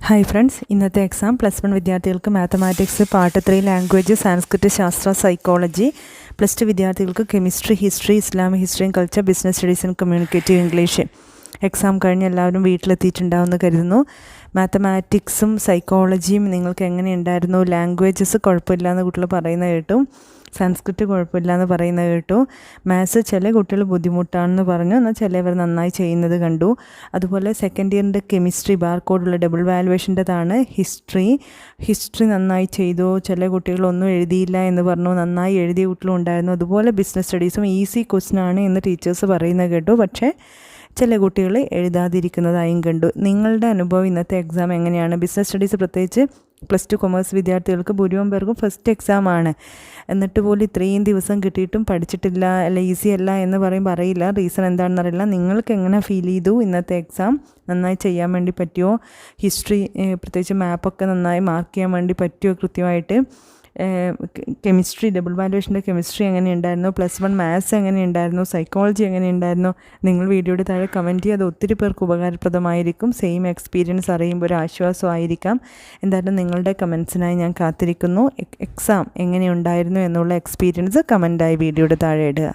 Hi friends, ഇന്നത്തെ exam +1 വിദ്യാർത്ഥികൾക്ക് mathematics part 3 language, Sanskrit, ശാസ്ത്ര, സൈക്കോളജി, +2 വിദ്യാർത്ഥികൾക്ക് chemistry, history, Islamic history and culture, business studies and communicative English. Exam കഴിഞ്ഞ് എല്ലാവരും വീട്ടിലെത്തിയിട്ടുണ്ടാവുമെന്ന് കരുതുന്നു. മാത്തമാറ്റിക്സും സൈക്കോളജിയും നിങ്ങൾക്ക് എങ്ങനെയുണ്ടായിരുന്നു? ലാംഗ്വേജസ് കുഴപ്പമില്ല എന്ന് കുട്ടികൾ പറയുന്നത് കേട്ടു. സംസ്കൃത് കുഴപ്പമില്ല എന്ന് പറയുന്നത് കേട്ടു. മാത്സ് ചില കുട്ടികൾ ബുദ്ധിമുട്ടാണെന്ന് പറഞ്ഞു, എന്നാൽ ചിലവർ നന്നായി ചെയ്യുന്നത് കണ്ടു. അതുപോലെ സെക്കൻഡ് ഇയറിൻ്റെ കെമിസ്ട്രി ബാർകോഡുള്ള ഡബിൾ വാലുവേഷൻ്റെതാണ്. ഹിസ്റ്ററി നന്നായി ചെയ്തു. ചില കുട്ടികളൊന്നും എഴുതിയില്ല എന്ന് പറഞ്ഞു, നന്നായി എഴുതിയ കുട്ടികളും ഉണ്ടായിരുന്നു. അതുപോലെ ബിസിനസ് സ്റ്റഡീസും ഈസി ക്വസ്റ്റ്യനാണ് എന്ന് ടീച്ചേഴ്സ് പറയുന്നത് കേട്ടു. പക്ഷേ ചില കുട്ടികൾ എഴുതാതിരിക്കുന്നതായും കണ്ടു. നിങ്ങളുടെ അനുഭവം ഇന്നത്തെ എക്സാം എങ്ങനെയാണ്? ബിസിനസ് സ്റ്റഡീസ് പ്രത്യേകിച്ച് +2 കൊമേഴ്സ് വിദ്യാർത്ഥികൾക്ക് ഭൂരിഭാഗം പേർക്കും ഫസ്റ്റ് എക്സാമാണ്. എന്നിട്ട് പോലും ഇത്രയും ദിവസം കിട്ടിയിട്ടും പഠിച്ചിട്ടില്ല, അല്ല ഈസി അല്ല എന്ന് പറയുമ്പോൾ അറിയില്ല, റീസൺ എന്താണെന്ന് അറിയില്ല. നിങ്ങൾക്ക് എങ്ങനെ ഫീൽ ചെയ്തു? ഇന്നത്തെ എക്സാം നന്നായി ചെയ്യാൻ വേണ്ടി പറ്റുമോ? ഹിസ്റ്ററി പ്രത്യേകിച്ച് മാപ്പൊക്കെ നന്നായി മാർക്ക് ചെയ്യാൻ വേണ്ടി പറ്റുമോ കൃത്യമായിട്ട്? കെമിസ്ട്രി ഡബിൾ വാലുവേഷൻ്റെ കെമിസ്ട്രി എങ്ങനെയുണ്ടായിരുന്നു? +1 മാത്സ് എങ്ങനെയുണ്ടായിരുന്നു? സൈക്കോളജി എങ്ങനെയുണ്ടായിരുന്നു? നിങ്ങൾ വീഡിയോയുടെ താഴെ കമൻറ്റ് ചെയ്യുക. അത് ഒത്തിരി പേർക്ക് ഉപകാരപ്രദമായിരിക്കും. സെയിം എക്സ്പീരിയൻസ് അറിയുമ്പോൾ ഒരു ആശ്വാസമായിരിക്കാം. എന്തായാലും നിങ്ങളുടെ കമൻസിനായി ഞാൻ കാത്തിരിക്കുന്നു. എക്സാം എങ്ങനെയുണ്ടായിരുന്നു എന്നുള്ള എക്സ്പീരിയൻസ് കമൻറ്റായി വീഡിയോയുടെ താഴെ ഇടുക.